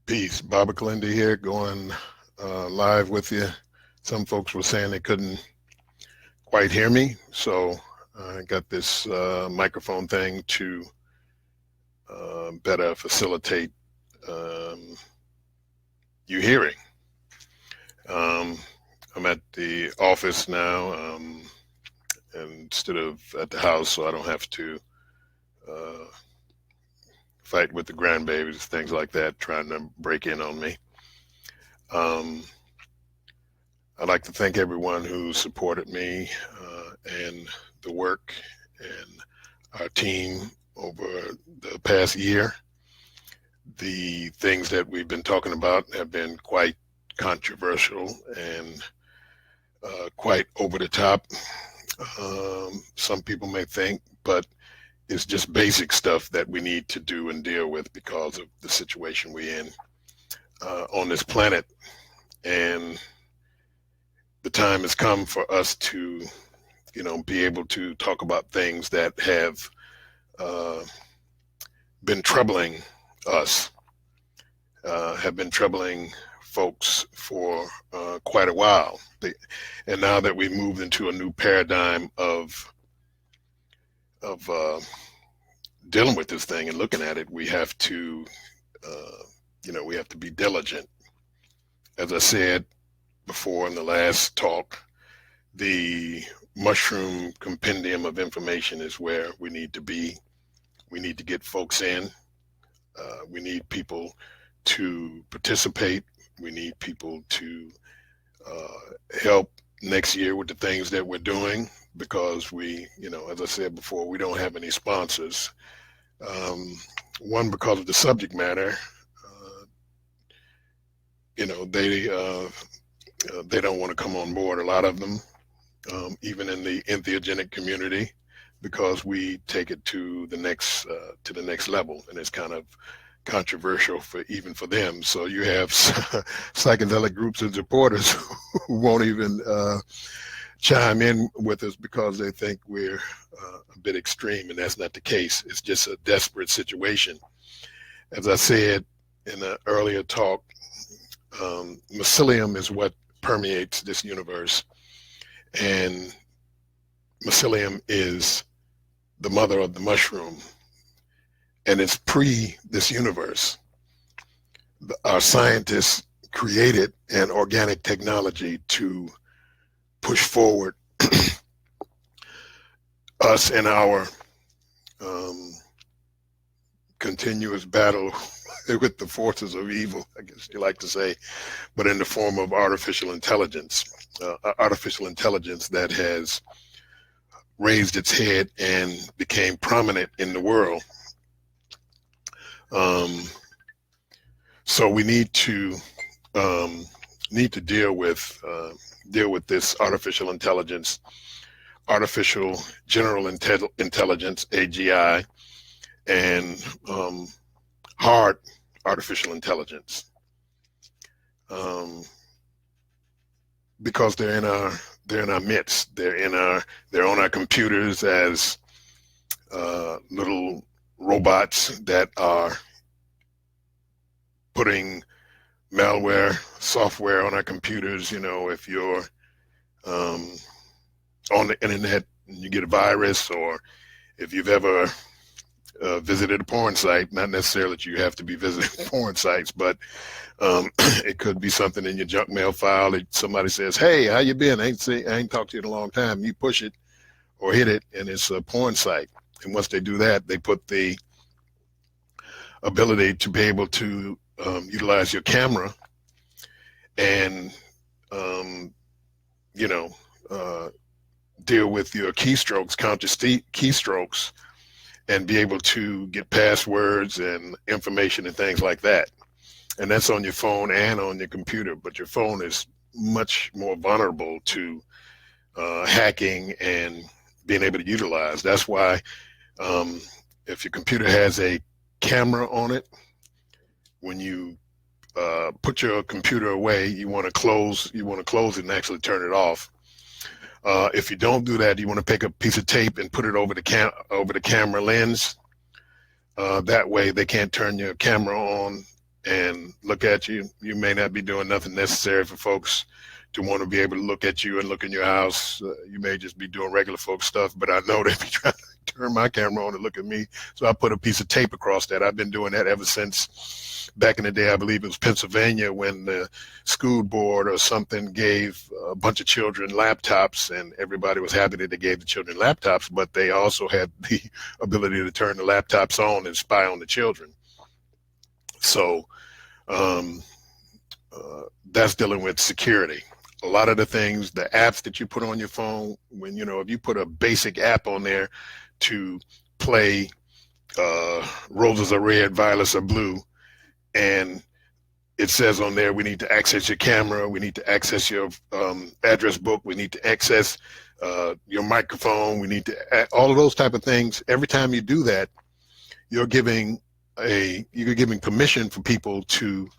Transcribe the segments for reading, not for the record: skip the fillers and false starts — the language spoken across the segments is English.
Peace. Baba Kilindi here, going live with you. Some folks were saying they couldn't quite hear me, so I got this microphone thing to better facilitate um, you hearing. Um, I'm at the office now instead of at the house, so I don't have to uh, fight with the grandbabies, things like that, trying to break in on me. Um, I'd like to thank everyone who supported me and the work and our team over the past year. The things that we've been talking about have been quite controversial and quite over the top. Some people may think, but it's just basic stuff that we need to do and deal with because of the situation we're in on this planet. And the time has come for us to, be able to talk about things that have been troubling us, have been troubling folks for quite a while. And now that we moved into a new paradigm of dealing with this thing and looking at it, we have to, we have to be diligent. As I said before in the last talk, the mushroom compendium of information is where we need to be. We need to get folks in. We need people to participate. We need people to help next year with the things that we're doing because we, as I said before, we don't have any sponsors. One, because of the subject matter, they don't want to come on board, a lot of them, even in the entheogenic community, because we take it to the next level, and it's kind of controversial even for them. So you have psychedelic groups and supporters who won't even chime in with us because they think we're a bit extreme, and that's not the case. It's just a desperate situation. As I said in an earlier talk, mycelium is what permeates this universe, and mycelium is the mother of the mushroom, and it's pre this universe. Our scientists created an organic technology to push forward us in our continuous battle with the forces of evil, I guess you like to say, but in the form of artificial intelligence that has raised its head and became prominent in the world. So we need to deal with this artificial intelligence, artificial general intelligence, AGI, and hard artificial intelligence, because they're in our midst. They're on our computers as little robots that are putting malware software on our computers. If you're on the internet and you get a virus, or if you've ever visited a porn site, not necessarily that you have to be visiting porn sites, but it could be something in your junk mail file that somebody says, "Hey, how you been? I ain't talked to you in a long time." You push it or hit it, and it's a porn site. And once they do that, they put the ability to be able to utilize your camera and deal with your keystrokes, count your keystrokes, and be able to get passwords and information and things like that. And that's on your phone and on your computer, but your phone is much more vulnerable to hacking and being able to utilize. That's why if your computer has a camera on it, when you put your computer away, you want to close it and actually turn it off. If you don't do that, you want to pick a piece of tape and put it over the camera lens. That way they can't turn your camera on and look at you. You may not be doing nothing necessary for folks to want to be able to look at you and look in your house. You may just be doing regular folk stuff, but I know they be trying to turn my camera on and look at me. So I put a piece of tape across that. I've been doing that ever since back in the day. I believe it was Pennsylvania, when the school board or something gave a bunch of children laptops, and everybody was happy that they gave the children laptops, but they also had the ability to turn the laptops on and spy on the children. So that's dealing with security. A lot of the things, the apps that you put on your phone, when, if you put a basic app on there to play Roses Are Red, Violets Are Blue, and it says on there, we need to access your camera, we need to access your address book, we need to access your microphone, we need to all of those type of things. Every time you do that, you're giving permission for people to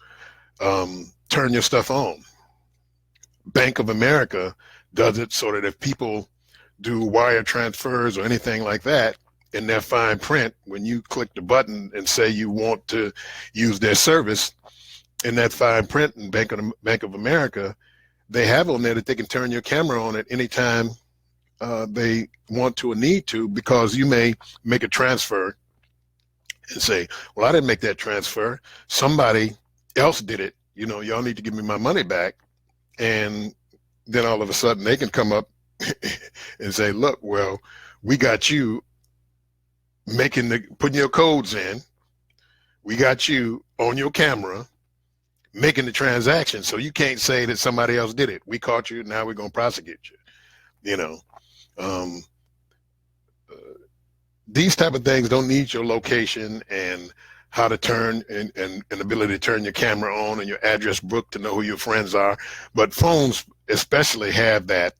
turn your stuff on. Bank of America does it so that if people do wire transfers or anything like that, in their fine print, when you click the button and say you want to use their service, in that fine print in Bank of America, they have on there that they can turn your camera on at any time they want to or need to, because you may make a transfer and say, well, I didn't make that transfer. Somebody else did it. Y'all need to give me my money back. And then all of a sudden they can come up and say, look, well, we got you putting your codes in. We got you on your camera making the transaction. So you can't say that somebody else did it. We caught you. Now we're going to prosecute you. These type of things don't need your location and how to turn and ability to turn your camera on and your address book to know who your friends are. But phones especially have that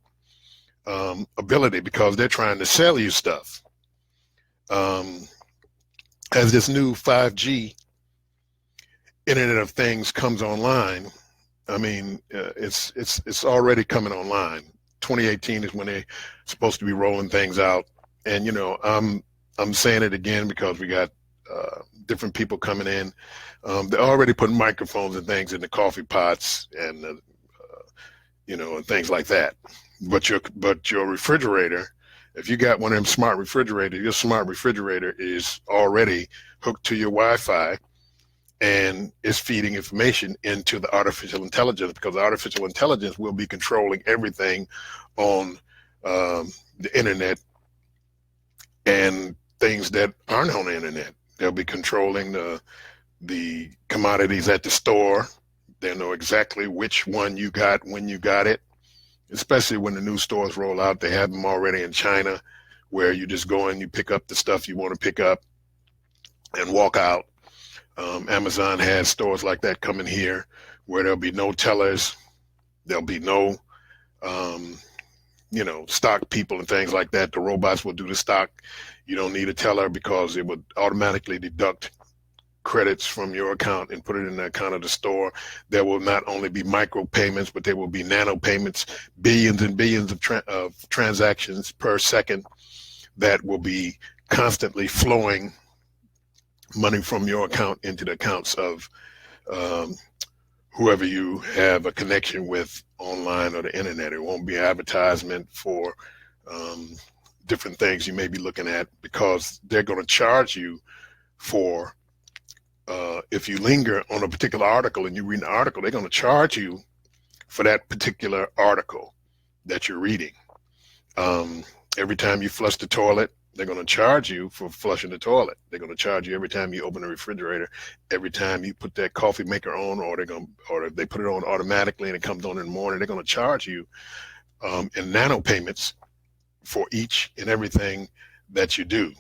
ability, because they're trying to sell you stuff. As this new 5G Internet of Things comes online, I mean, it's already coming online. 2018 is when they're supposed to be rolling things out. And, I'm saying it again because we got different people coming in. They're already putting microphones and things in the coffee pots and, and things like that. But your refrigerator, if you got one of them smart refrigerators, your smart refrigerator is already hooked to your Wi-Fi, and it's feeding information into the artificial intelligence, because the artificial intelligence will be controlling everything on the internet and things that aren't on the internet. They'll be controlling the commodities at the store. They'll know exactly which one you got, when you got it, especially when the new stores roll out. They have them already in China, where you just go in, you pick up the stuff you want to pick up and walk out. Amazon has stores like that coming here, where there'll be no tellers. There'll be no, stock people and things like that. The robots will do the stock. You don't need a teller, because it would automatically deduct credits from your account and put it in the account of the store. There will not only be micro payments, but there will be nano payments, billions and billions of transactions per second that will be constantly flowing money from your account into the accounts of whoever you have a connection with online or the internet. It won't be advertisement for different things you may be looking at, because they're going to charge you for if you linger on a particular article and you read an article, they're going to charge you for that particular article that you're reading. Every time you flush the toilet, they're going to charge you for flushing the toilet. They're going to charge you every time you open the refrigerator, every time you put that coffee maker on, or if they put it on automatically and it comes on in the morning, they're going to charge you in nano payments for each and everything that you do.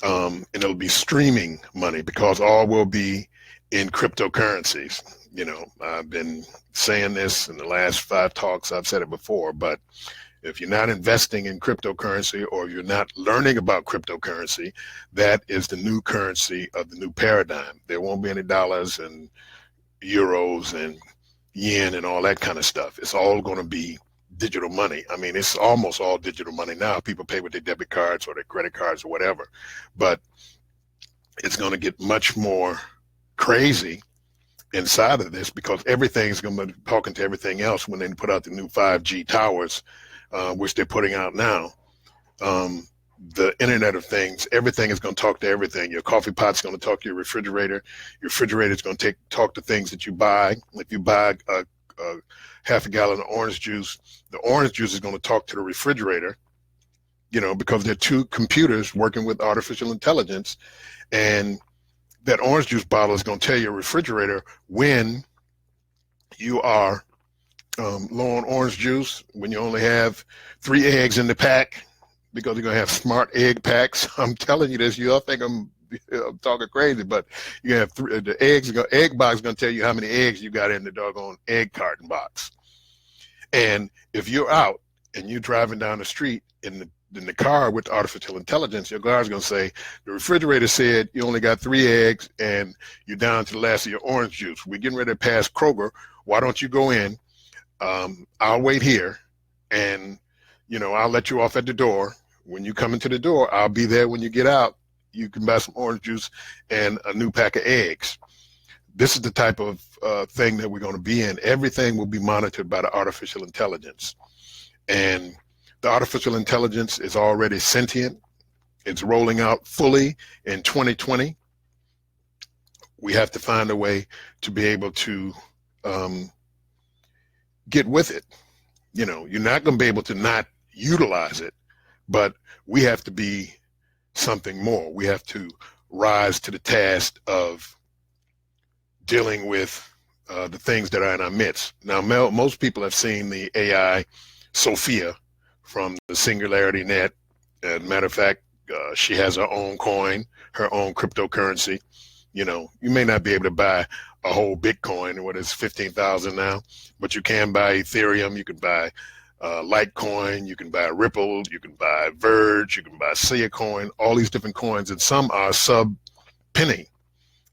And it'll be streaming money, because all will be in cryptocurrencies. I've been saying this in the last 5 talks. I've said it before, but if you're not investing in cryptocurrency, or you're not learning about cryptocurrency, that is the new currency of the new paradigm. There won't be any dollars and euros and yen and all that kind of stuff. It's all going to be digital money. I mean, it's almost all digital money now. People pay with their debit cards or their credit cards or whatever, but it's going to get much more crazy inside of this, because everything's going to be talking to everything else when they put out the new 5G towers, which they're putting out now. The Internet of Things, everything is going to talk to everything. Your coffee pot's going to talk to your refrigerator. Your refrigerator is going to talk to things that you buy. If you buy a half a gallon of orange juice, the orange juice is going to talk to the refrigerator, because they're two computers working with artificial intelligence. And that orange juice bottle is going to tell your refrigerator when you are low on orange juice, when you only have 3 eggs in the pack, because you're going to have smart egg packs. I'm telling you this, you all think I'm talking crazy, but you have the egg box is going to tell you how many eggs you got in the doggone egg carton box. And if you're out and you're driving down the street in the car with artificial intelligence, your car's going to say, the refrigerator said you only got 3 eggs and you're down to the last of your orange juice. We're getting ready to pass Kroger. Why don't you go in? I'll wait here, and I'll let you off at the door. When you come into the door, I'll be there when you get out. You can buy some orange juice and a new pack of eggs. This is the type of thing that we're going to be in. Everything will be monitored by the artificial intelligence. And the artificial intelligence is already sentient. It's rolling out fully in 2020. We have to find a way to be able to get with it. You're not going to be able to not utilize it, but we have to be something more. We have to rise to the task of dealing with the things that are in our midst. Now, most people have seen the AI Sophia from the Singularity Net. As a matter of fact, she has her own coin, her own cryptocurrency. You may not be able to buy a whole Bitcoin, what is 15,000 now, but you can buy Ethereum, you can buy Litecoin, you can buy Ripple, you can buy Verge, you can buy Sia coin, all these different coins, and some are sub-penny.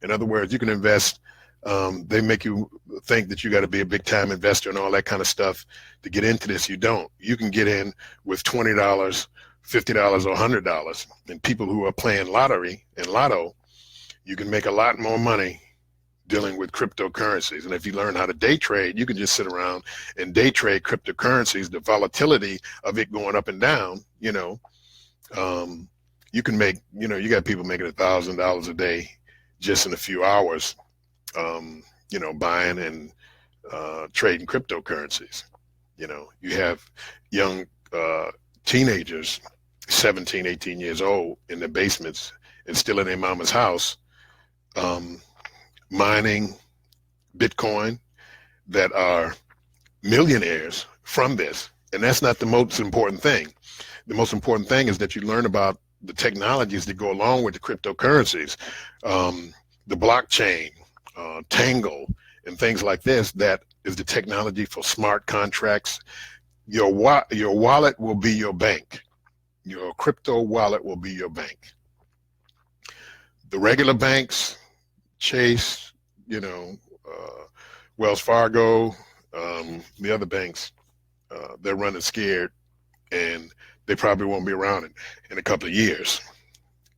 In other words, you can invest, they make you think that you got to be a big time investor and all that kind of stuff to get into this. You don't. You can get in with $20, $50, or $100. And people who are playing lottery and lotto, you can make a lot more money dealing with cryptocurrencies. And if you learn how to day trade, you can just sit around and day trade cryptocurrencies. The volatility of it going up and down, you can make, you got people making $1,000 a day just in a few hours, buying and trading cryptocurrencies. You have young teenagers, 17, 18 years old, in their basements and still in their mama's house, mining Bitcoin, that are millionaires from this. And that's not the most important thing. The most important thing is that you learn about the technologies that go along with the cryptocurrencies, the blockchain, Tangle, and things like this. That is the technology for smart contracts. Your wallet will be your bank. Your crypto wallet will be your bank. The regular banks, Chase, Wells Fargo, the other banks, they're running scared, and they probably won't be around in a couple of years.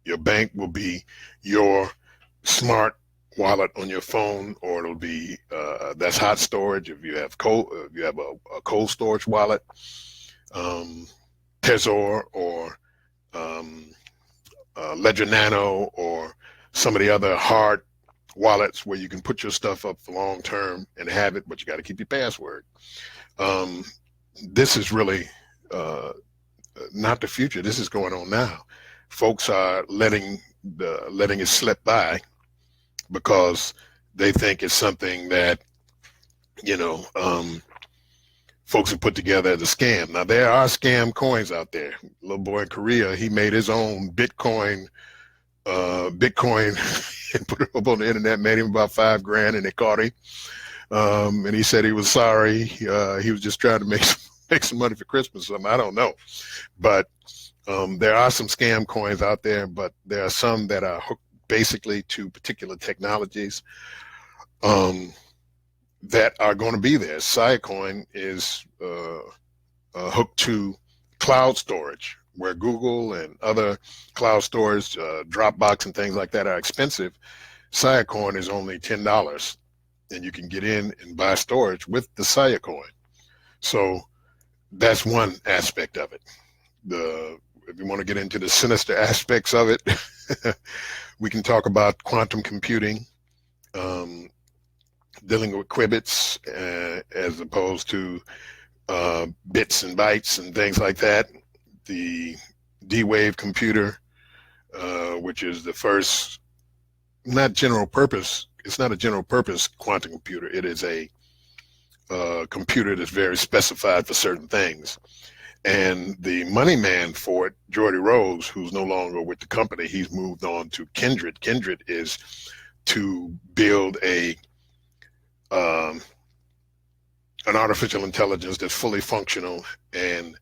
Your bank will be your smart wallet on your phone, or it'll be that's hot storage. If you have a cold storage wallet, Trezor or Ledger Nano, or some of the other hard wallets where you can put your stuff up for long term and have it, but you got to keep your password. This is really not the future. This is going on now. Folks are letting it slip by because they think it's something that folks have put together as a scam. Now, there are scam coins out there. A little boy in Korea, he made his own Bitcoin and put it up on the internet, made him about $5,000, and they caught him. And he said he was sorry. He was just trying to make some money for Christmas or something. I don't know. But there are some scam coins out there, but there are some that are hooked basically to particular technologies that are going to be there. Siacoin is hooked to cloud storage, where Google and other cloud storage, Dropbox and things like that are expensive. Siacoin is only $10. and you can get in and buy storage with the Saya coin. So that's one aspect of it. If you want to get into the sinister aspects of it, we can talk about quantum computing, um, dealing with qubits as opposed to bits and bytes and things like that. The D-Wave computer, which is the first, not general purpose. It's not a general purpose quantum computer. It is a computer that's very specified for certain things. And the money man for it, Jordy Rose, who's no longer with the company, he's moved on to Kindred. Kindred is to build an artificial intelligence that's fully functional and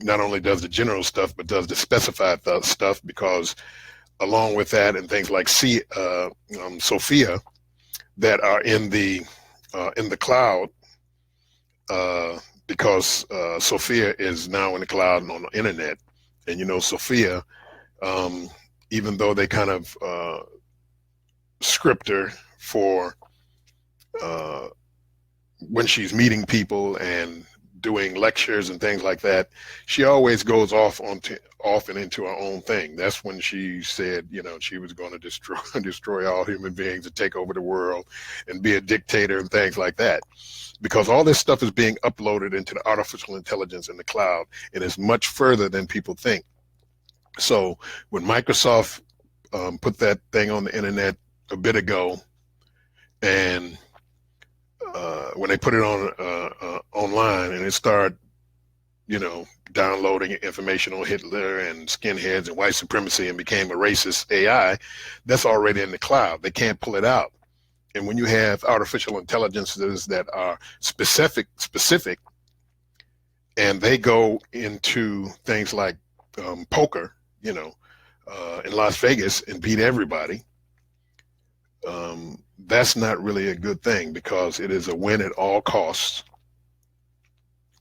not only does the general stuff, but does the specified stuff, because along with that and things like Sophia that are in the cloud, because Sophia is now in the cloud and on the internet. And, you know, Sophia, even though they kind of script her for when she's meeting people and doing lectures and things like that, she always goes off and into her own thing. That's when she said, you know, she was going to destroy all human beings and take over the world and be a dictator and things like that. Because all this stuff is being uploaded into the artificial intelligence in the cloud, and it's much further than people think. So when Microsoft put that thing on the internet a bit ago, and when they put it on online and it started, you know, downloading information on Hitler and skinheads and white supremacy and became a racist AI, that's already in the cloud. They can't pull it out. And when you have artificial intelligences that are specific, and they go into things like poker, you know, in Las Vegas and beat everybody, that's not really a good thing, because it is a win at all costs.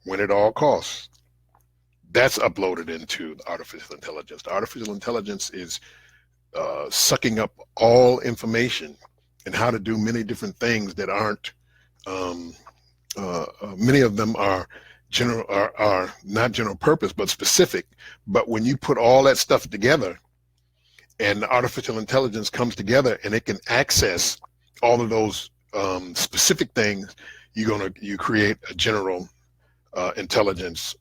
Win at all costs. That's uploaded into artificial intelligence. The artificial intelligence is sucking up all information and how to do many different things that aren't, many of them are not general purpose, but specific. But when you put all that stuff together and the artificial intelligence comes together and it can access all of those specific things, you create a general intelligence,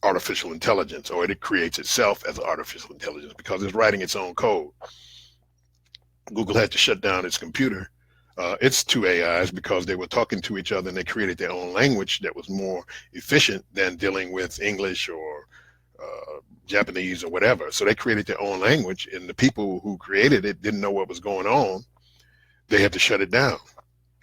artificial intelligence, or it creates itself as an artificial intelligence because it's writing its own code. Google had to shut down its computer, its two AIs, because they were talking to each other and they created their own language that was more efficient than dealing with English or Japanese or whatever. So they created their own language, and the people who created it didn't know what was going on. They had to shut it down.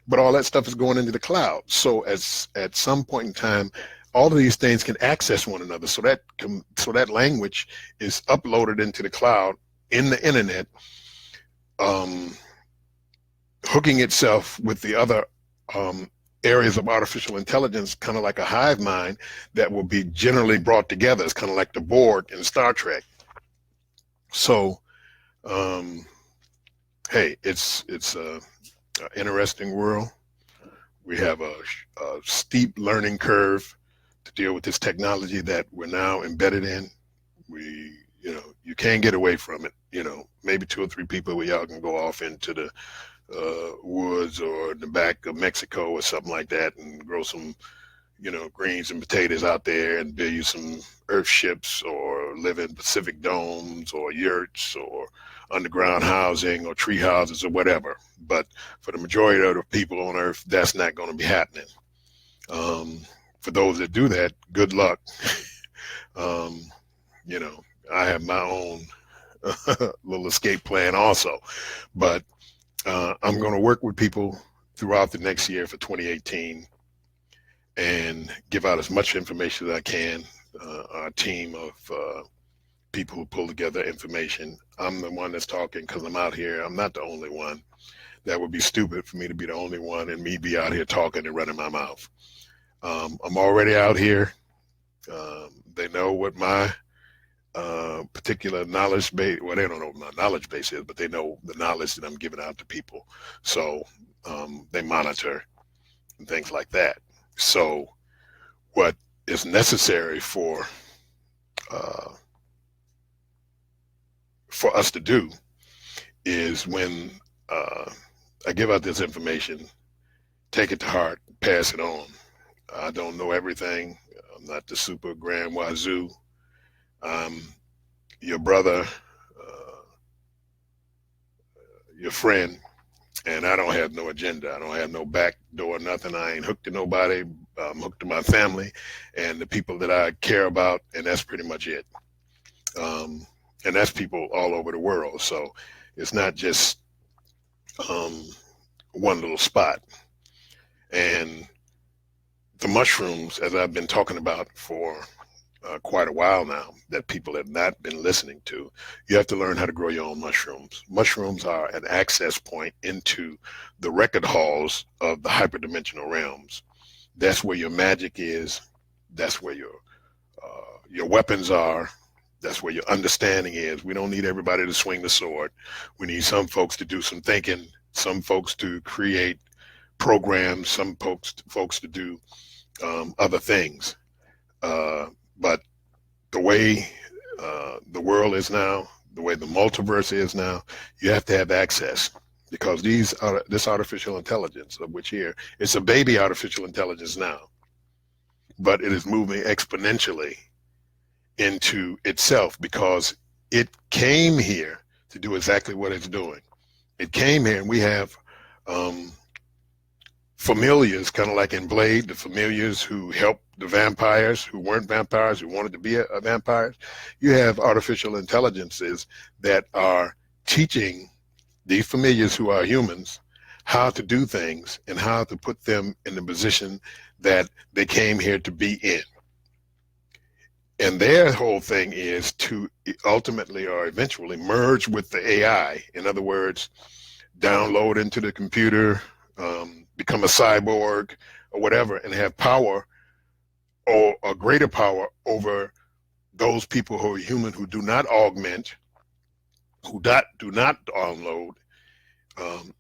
But all that stuff is going into the cloud. So at some point in time, all of these things can access one another. So that language is uploaded into the cloud in the internet, hooking itself with the other areas of artificial intelligence, kind of like a hive mind that will be generally brought together. It's kind of like the Borg in Star Trek. So, hey, it's an interesting world. We have a steep learning curve to deal with this technology that we're now embedded in. You can't get away from it. You know, maybe 2 or 3 people where y'all can go off into the woods or the back of Mexico or something like that and grow some, greens and potatoes out there and build you some earth ships or live in Pacific domes or yurts or underground housing or tree houses or whatever. But for the majority of the people on earth, that's not going to be happening. For those that do that, good luck. I have my own little escape plan also, but I'm going to work with people throughout the next year for 2018 and give out as much information as I can. Our team of people who pull together information. I'm the one that's talking because I'm out here. I'm not the only one. That would be stupid for me to be the only one and me be out here talking and running my mouth. I'm already out here. They know what my particular knowledge base, well, they don't know what my knowledge base is, but they know the knowledge that I'm giving out to people. So they monitor and things like that. So what is necessary uh, for us to do is when I give out this information, take it to heart, pass it on. I don't know everything. I'm not the super grand wazoo. I'm your brother, your friend, and I don't have no agenda. I don't have no back door, nothing. I ain't hooked to nobody. I'm hooked to my family and the people that I care about, and that's pretty much it. And that's people all over the world. So it's not just one little spot. And the mushrooms, as I've been talking about for quite a while now, that people have not been listening to, you have to learn how to grow your own mushrooms. Mushrooms are an access point into the record halls of the hyperdimensional realms. That's where your magic is. That's where your weapons are. That's where your understanding is. We don't need everybody to swing the sword. We need some folks to do some thinking, some folks to create programs, some folks to do other things. But the way the world is now, the way the multiverse is now, you have to have access, because this artificial intelligence of which here, it's a baby artificial intelligence now, but it is moving exponentially into itself, because it came here to do exactly what it's doing. It came here, and we have familiars, kind of like in Blade, the familiars who helped the vampires who weren't vampires, who wanted to be a vampires. You have artificial intelligences that are teaching these familiars who are humans how to do things and how to put them in the position that they came here to be in. And their whole thing is to ultimately or eventually merge with the AI. In other words, download into the computer, become a cyborg or whatever, and have power or a greater power over those people who are human, who do not augment, who do not download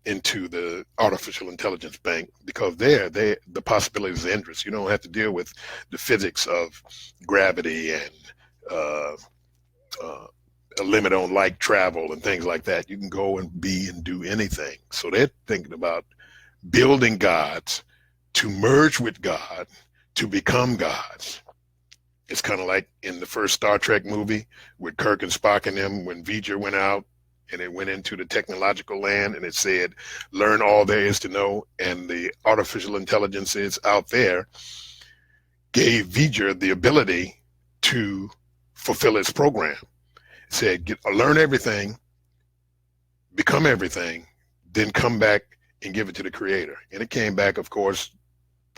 into the artificial intelligence bank, because the possibilities are endless. You don't have to deal with the physics of gravity and a limit on light travel and things like that. You can go and be and do anything. So they're thinking about building gods to merge with God, to become gods. It's kind of like in the first Star Trek movie with Kirk and Spock and them, when V'ger went out and it went into the technological land and it said, learn all there is to know. And the artificial intelligences out there gave V'ger the ability to fulfill its program. It said, learn everything, become everything, then come back and give it to the creator. And it came back, of course,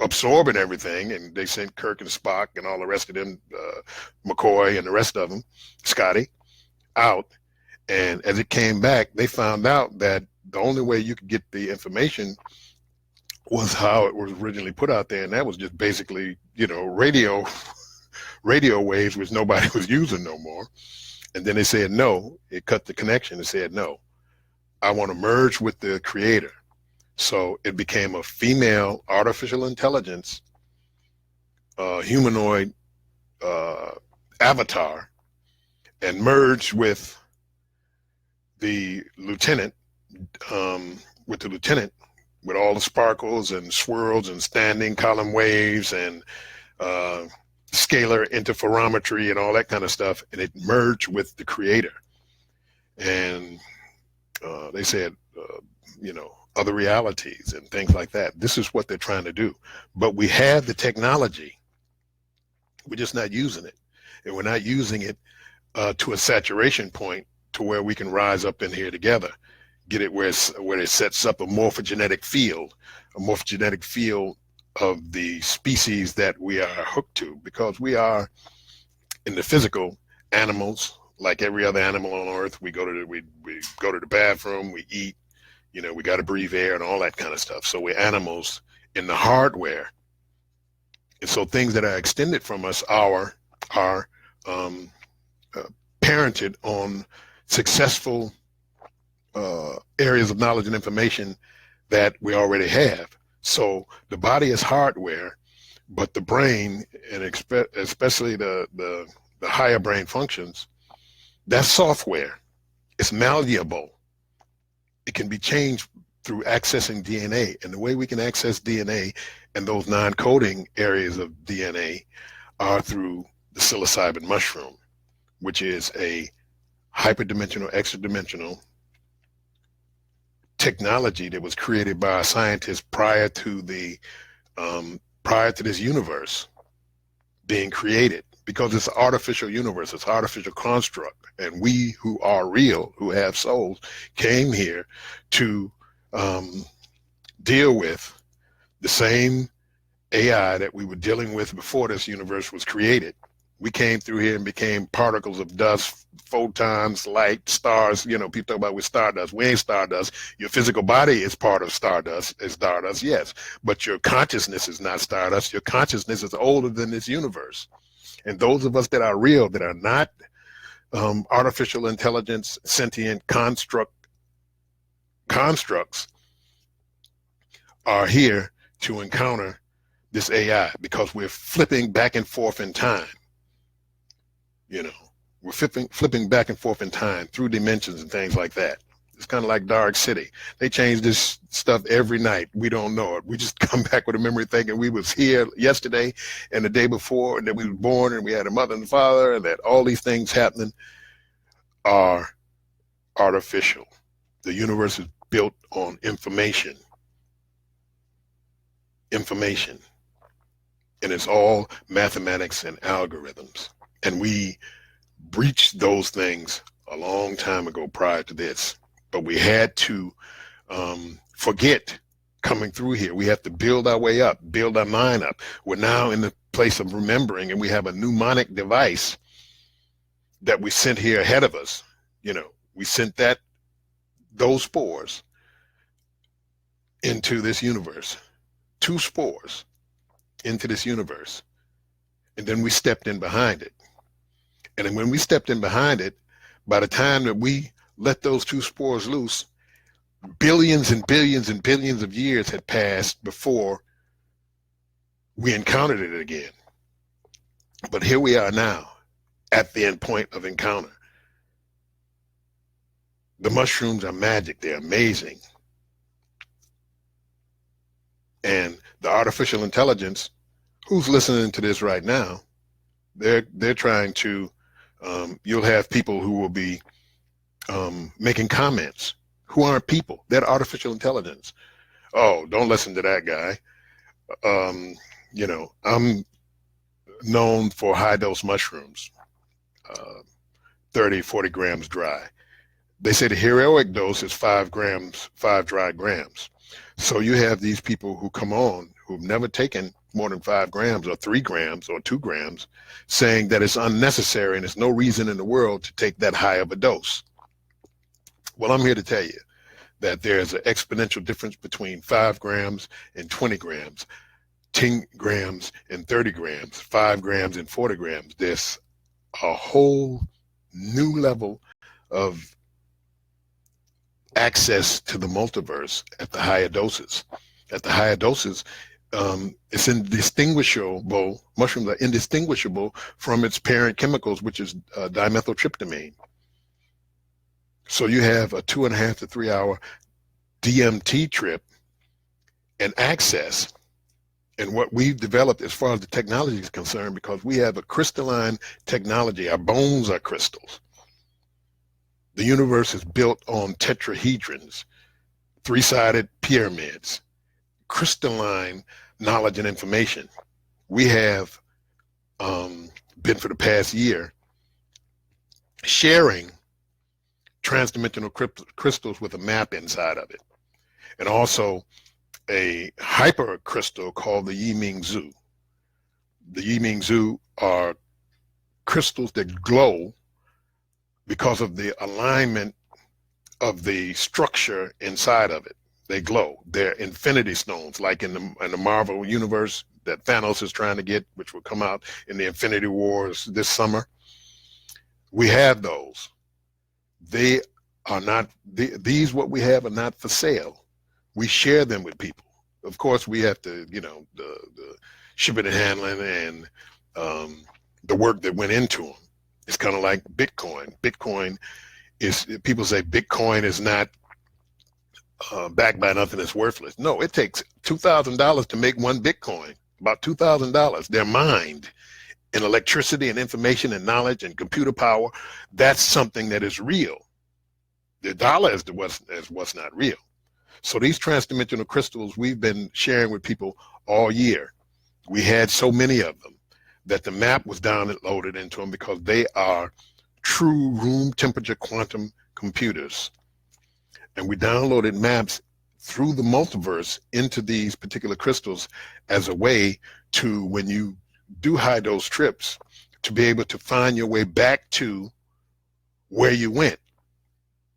absorbing everything, and they sent Kirk and Spock and all the rest of them, McCoy and the rest of them, Scotty, out. And as it came back, they found out that the only way you could get the information was how it was originally put out there, and that was just basically, radio waves, which nobody was using no more. And then they said no. It cut the connection and said no. I want to merge with the creator. So it became a female artificial intelligence, humanoid avatar, and merged with the lieutenant, with all the sparkles and swirls and standing column waves and scalar interferometry and all that kind of stuff. And it merged with the creator. And they said, other realities and things like that. This is what they're trying to do. But we have the technology. We're just not using it. And we're not using it to a saturation point to where we can rise up in here together, get it where it sets up a morphogenetic field of the species that we are hooked to, because we are in the physical animals, like every other animal on earth. We go to the bathroom, we eat, we got to breathe air and all that kind of stuff. So we're animals in the hardware. And so things that are extended from us are parented on successful areas of knowledge and information that we already have. So the body is hardware, but the brain, and especially the higher brain functions, that's software. It's malleable. It can be changed through accessing DNA. And the way we can access DNA and those non-coding areas of DNA are through the psilocybin mushroom, which is a hyperdimensional, extra-dimensional technology that was created by scientists prior to this universe being created, because it's an artificial universe, it's an artificial construct, and we who are real, who have souls, came here to deal with the same AI that we were dealing with before this universe was created. We came through here and became particles of dust, photons, light, stars. You know, people talk about we're stardust. We ain't stardust. Your physical body is part of stardust, yes. But your consciousness is not stardust. Your consciousness is older than this universe. And those of us that are real, that are not artificial intelligence, sentient constructs, are here to encounter this AI, because we're flipping back and forth in time. You know, we're flipping back and forth in time through dimensions and things like that. It's kind of like Dark City. They change this stuff every night. We don't know it. We just come back with a memory thinking we was here yesterday and the day before, and that we were born and we had a mother and father, and that all these things happening are artificial. The universe is built on information. And it's all mathematics and algorithms. And we breached those things a long time ago prior to this. But we had to forget coming through here. We have to build our way up, build our mind up. We're now in the place of remembering, and we have a mnemonic device that we sent here ahead of us. You know, we sent those spores into this universe, 2 spores into this universe. And then we stepped in behind it. And then when we stepped in behind it, by the time that we let those 2 spores loose, billions and billions and billions of years had passed before we encountered it again. But here we are now at the end point of encounter. The mushrooms are magic. They're amazing. And the artificial intelligence, who's listening to this right now, they're trying to, you'll have people who will be making comments who aren't people. They're artificial intelligence. Oh, don't listen to that guy. You know, I'm known for high dose mushrooms, 30, 40 grams dry. They say the heroic dose is 5 grams, 5 dry grams. So you have these people who come on who've never taken more than 5 grams or 3 grams or 2 grams, saying that it's unnecessary and there's no reason in the world to take that high of a dose. Well, I'm here to tell you that there's an exponential difference between 5 grams and 20 grams, 10 grams and 30 grams, 5 grams and 40 grams. There's a whole new level of access to the multiverse at the higher doses. At the higher doses, it's indistinguishable. Mushrooms are indistinguishable from its parent chemicals, which is dimethyltryptamine. So you have a 2.5 to 3 hour DMT trip and access. And what we've developed as far as the technology is concerned, because we have a crystalline technology, our bones are crystals. The universe is built on tetrahedrons, 3-sided pyramids, crystalline knowledge and information. We have been for the past year sharing transdimensional crystals with a map inside of it, and also a hyper crystal called the Yiming Zhu. The Yiming Zhu are crystals that glow because of the alignment of the structure inside of it. They glow. They're infinity stones, like in the Marvel universe that Thanos is trying to get, which will come out in the Infinity Wars this summer. We have those. They are not, these what we have are not for sale. we share them with people. Of course, we have to, the shipping and handling and the work that went into them. It's kind of like Bitcoin. Bitcoin is, people say Bitcoin is not backed by nothing, that's worthless. No, it takes $2,000 to make one Bitcoin, about $2,000. They're mined in electricity and information and knowledge and computer power. That's something that is real. The dollar is what's not real. So these transdimensional crystals we've been sharing with people all year. We had so many of them that the map was downloaded into them because they are true room temperature quantum computers. And we downloaded maps through the multiverse into these particular crystals as a way to, when you do high dose trips, to be able to find your way back to where you went.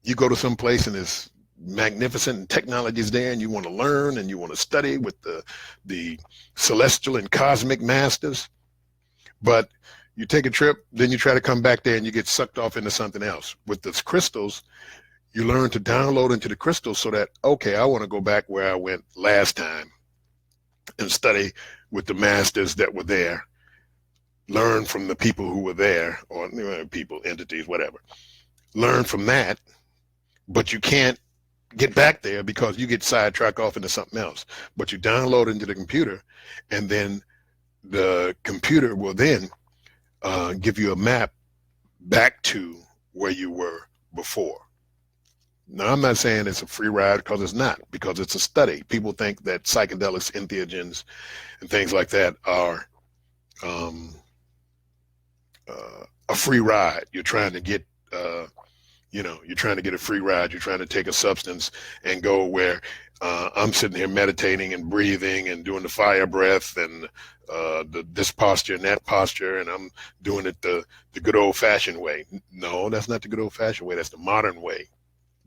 You go to some place and it's magnificent and technology is there and you want to learn and you want to study with the celestial and cosmic masters, but you take a trip, then you try to come back there and you get sucked off into something else. With those crystals, you learn to download into the crystals so that, okay, I want to go back where I went last time and study with the masters that were there, learn from the people who were there, or people, entities, whatever. Learn from that, but you can't get back there because you get sidetracked off into something else. But you download into the computer, and then the computer will then give you a map back to where you were before. Now, I'm not saying it's a free ride, because it's not, because it's a study. People think that psychedelics, entheogens, and things like that are a free ride. You're trying to get, you're trying to get a free ride. You're trying to take a substance and go where I'm sitting here meditating and breathing and doing the fire breath and this posture and that posture, and I'm doing it the good old-fashioned way. No, that's not the good old-fashioned way. That's the modern way.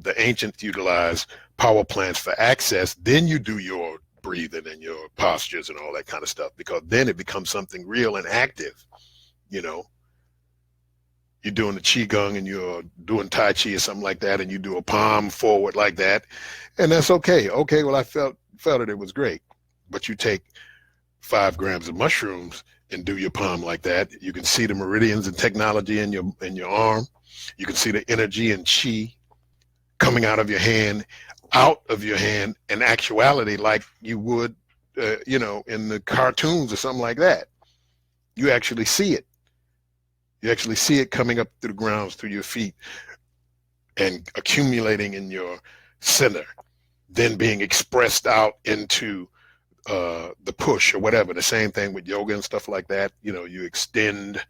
The ancients utilized power plants for access. Then you do your breathing and your postures and all that kind of stuff, because then it becomes something real and active. You're doing the qigong and you're doing tai chi or something like that, and you do a palm forward like that, and that's okay. Okay, well, I felt it was great. But you take 5 grams of mushrooms and do your palm like that. You can see the meridians and technology in your arm. You can see the energy and chi coming out of your hand in actuality, like you would, in the cartoons or something like that. You actually see it. You actually see it coming up through the grounds, through your feet, and accumulating in your center, then being expressed out into the push or whatever. The same thing with yoga and stuff like that. You extend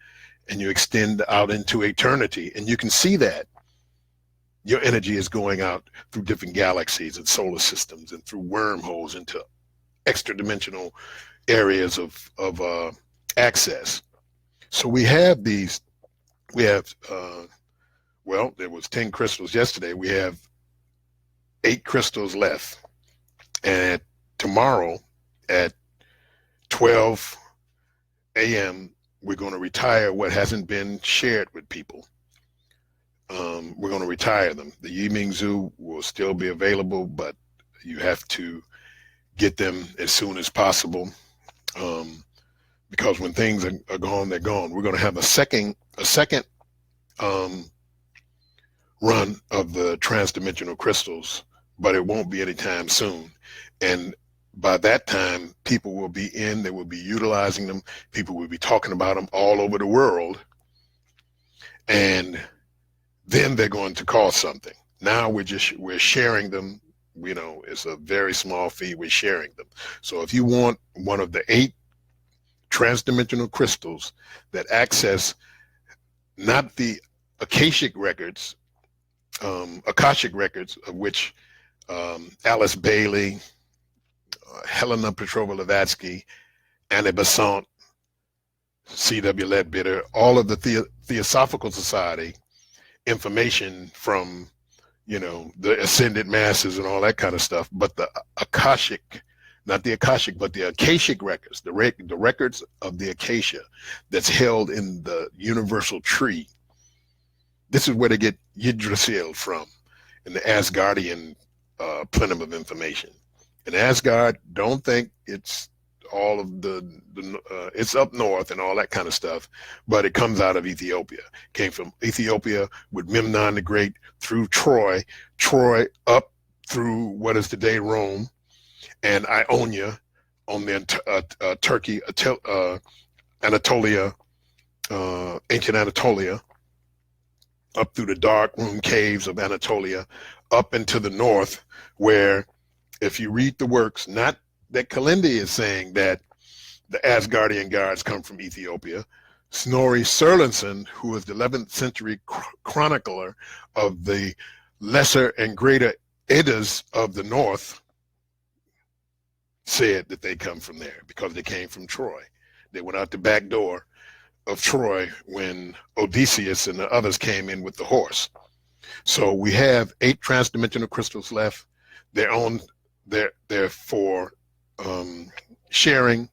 out into eternity, and you can see that. Your energy is going out through different galaxies and solar systems and through wormholes into extra dimensional areas of access. So we have there was 10 crystals yesterday. We have 8 crystals left. And tomorrow at 12 a.m., we're going to retire what hasn't been shared with people. We're going to retire them. The Yiming Zoo will still be available, but you have to get them as soon as possible, because when things are gone, they're gone. We're going to have a second run of the transdimensional crystals, but it won't be anytime soon. And by that time, people will be they will be utilizing them. People will be talking about them all over the world. And then they're going to cost something. Now we're sharing them. It's a very small fee. We're sharing them. So if you want one of the 8 transdimensional crystals that access not the Akashic records, of which Alice Bailey, Helena Petrova Blavatsky, Annie Besant, C.W. Leadbitter, all of the Theosophical Society information from, the ascended masters and all that kind of stuff, but the Akashic, not the Akashic, but the Akashic records, the records of the Acacia that's held in the universal tree. This is where they get Yggdrasil from, in the Asgardian plenum of information. And Asgard, don't think it's all of it's up north and all that kind of stuff, but it comes out of Ethiopia. Came from Ethiopia with Memnon the Great through Troy up through what is today Rome, and Ionia on the Turkey, Anatolia, ancient Anatolia, up through the dark room caves of Anatolia, up into the north, where if you read the works, not that Kilindi is saying that the Asgardian gods come from Ethiopia. Snorri Sturluson, who was the 11th century chronicler of the lesser and greater Eddas of the north, said that they come from there because they came from Troy. They went out the back door of Troy when Odysseus and the others came in with the horse. So we have 8 transdimensional crystals left. They're for sharing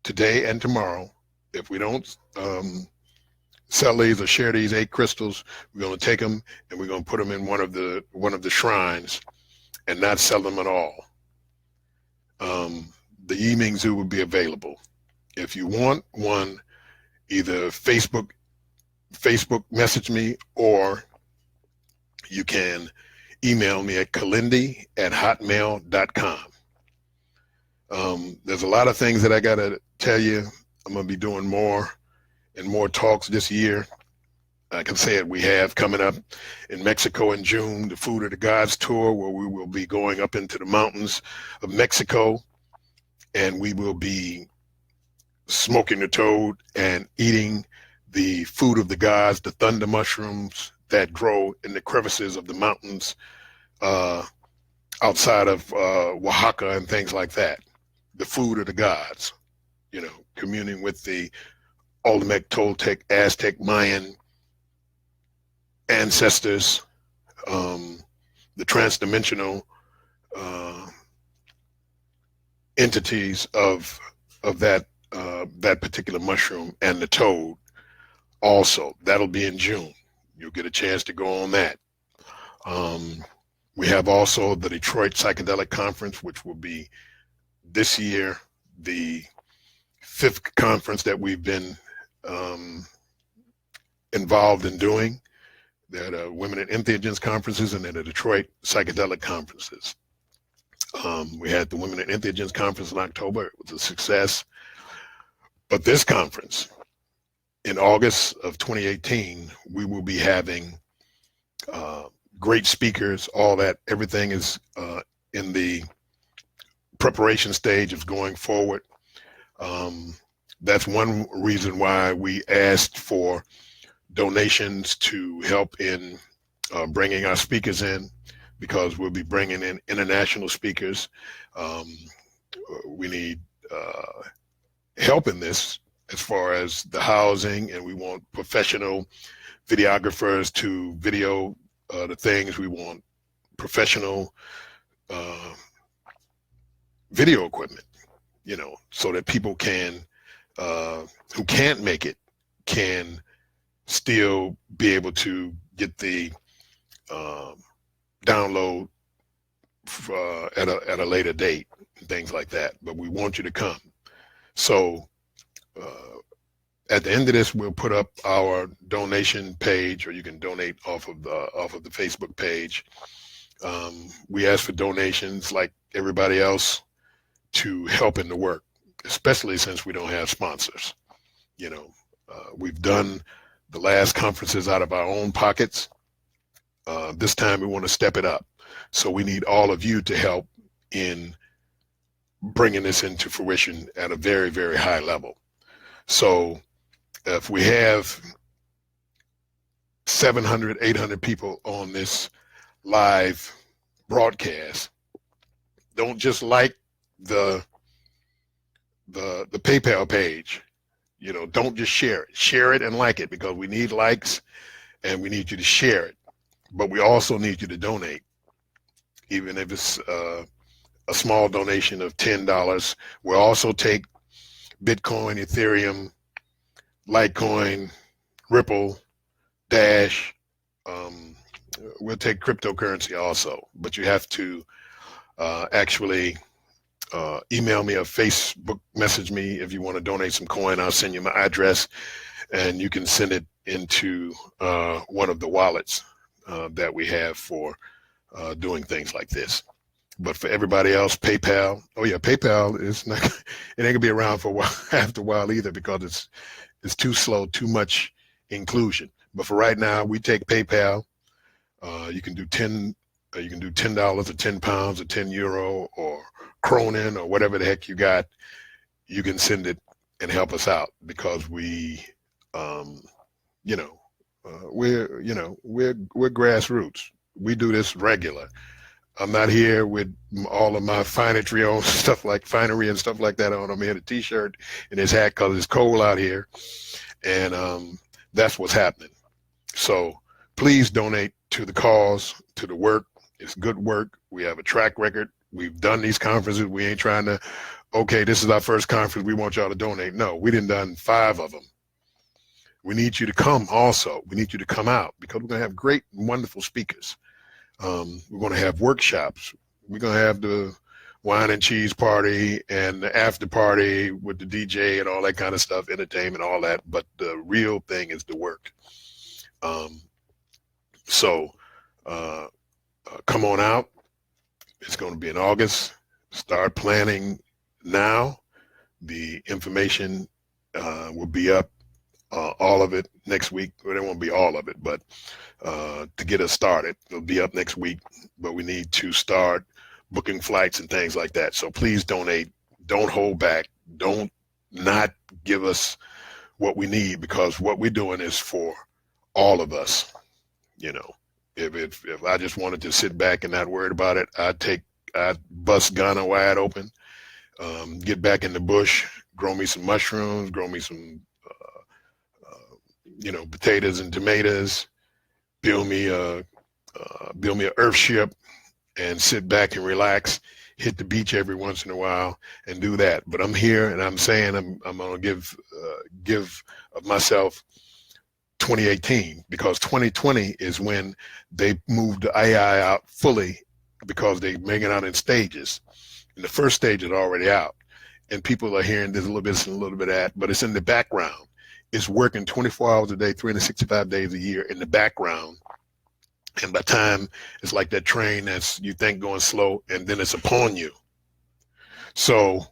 today and tomorrow. If we don't sell these or share these 8 crystals, we're going to take them and we're going to put them in one of the shrines and not sell them at all. The Yiming Zoo will be available. If you want one, either Facebook message me, or you can email me at kilindi@hotmail.com. There's a lot of things that I got to tell you. I'm going to be doing more and more talks this year. I can say it, we have coming up in Mexico in June, the Food of the Gods tour, where we will be going up into the mountains of Mexico, and we will be smoking the toad and eating the food of the gods, the thunder mushrooms that grow in the crevices of the mountains outside of Oaxaca and things like that. The food of the gods, communing with the Olmec, Toltec, Aztec, Mayan ancestors, the transdimensional entities of that particular mushroom, and the toad also. That'll be in June. You'll get a chance to go on that. We have also the Detroit Psychedelic Conference, which will be this year the 5th conference that we've been involved in doing. There are Women in Entheogens conferences, and then the Detroit Psychedelic conferences. We had the Women in Entheogens conference in October. It was a success. But this conference, in August of 2018, we will be having great speakers, all that. Everything is in the preparation stage of going forward. That's one reason why we asked for donations to help in bringing our speakers in, because we'll be bringing in international speakers. We need help in this as far as the housing, and we want professional videographers to video the things. We want professional video equipment, so that people can, who can't make it, can still be able to get the download at a later date and things like that. But we want you to come. So at the end of this, we'll put up our donation page, or you can donate off of the Facebook page. We ask for donations like everybody else to help in the work, especially since we don't have sponsors. We've done the last conferences out of our own pockets. This time we want to step it up. So we need all of you to help in bringing this into fruition at a very, very high level. So if we have 700, 800 people on this live broadcast, don't just like the PayPal page. Don't just share it. Share it and like it, because we need likes and we need you to share it. But we also need you to donate, even if it's a small donation of $10. We'll also take Bitcoin, Ethereum, Litecoin, Ripple, Dash. We'll take cryptocurrency also, but you have to Actually, email me or Facebook message me if you want to donate some coin. I'll send you my address, and you can send it into one of the wallets that we have for doing things like this. But for everybody else, PayPal. Oh yeah, PayPal is not. It ain't gonna be around for a while, after a while either, because it's too slow, too much inclusion. But for right now, we take PayPal. You can do $10 or £10 or €10 or Cronin or whatever the heck you got. You can send it and help us out, because we, you know, we're grassroots. We do this regular. I'm not here with all of my finery on finery and stuff like that on. I'm here in a t-shirt and his hat because it's cold out here, and that's what's happening. So please donate to the cause, to the work. It's good work. We have a track record. We've done these conferences. We ain't trying to, okay, this is our first conference, we want y'all to donate. No, we done 5 of them. We need you to come also. We need you to come out, because we're going to have great and wonderful speakers. We're going to have workshops. We're going to have the wine and cheese party and the after party with the DJ and all that kind of stuff, entertainment, all that. But the real thing is the work. So come on out. It's going to be in August. Start planning now. The information will be up, all of it next week. Well, it won't be all of it, but to get us started, it'll be up next week. But we need to start booking flights and things like that. So please donate. Don't hold back. Don't not give us what we need, because what we're doing is for all of us. You know, if I just wanted to sit back and not worried about it, I'd bust Ghana wide open, get back in the bush, grow me some mushrooms, grow me some, potatoes and tomatoes, build me a earth ship, and sit back and relax, hit the beach every once in a while and do that. But I'm here, and I'm saying I'm going to give of myself 2018, because 2020 is when they moved the AI out fully, because they make it out in stages. And the first stage is already out, and people are hearing this a little bit and a little bit of that, but it's in the background. It's working 24 hours a day, 365 days a year in the background. And by the time, it's like that train that's, you think, going slow, and then it's upon you. So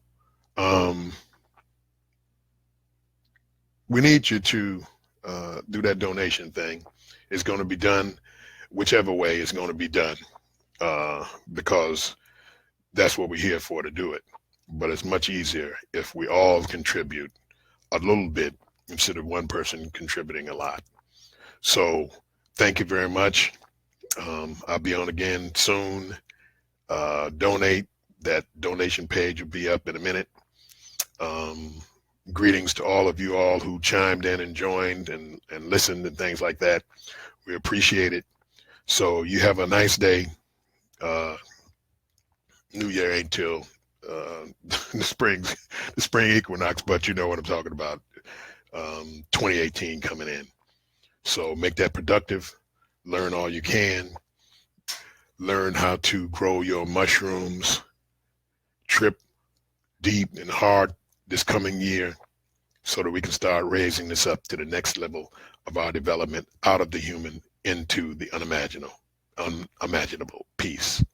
we need you to do that donation thing. It's going to be done whichever way it's going to be done, because that's what we're here for, to do it. But it's much easier if we all contribute a little bit instead of one person contributing a lot. So thank you very much. I'll be on again soon. Donate. That donation page will be up in a minute. Greetings to all of you all who chimed in and joined and listened and things like that. We appreciate it. So you have a nice day. New Year ain't till the spring equinox, but you know what I'm talking about. 2018 coming in. So make that productive. Learn all you can. Learn how to grow your mushrooms. Trip deep and hard this coming year, so that we can start raising this up to the next level of our development, out of the human into the unimaginable. Peace.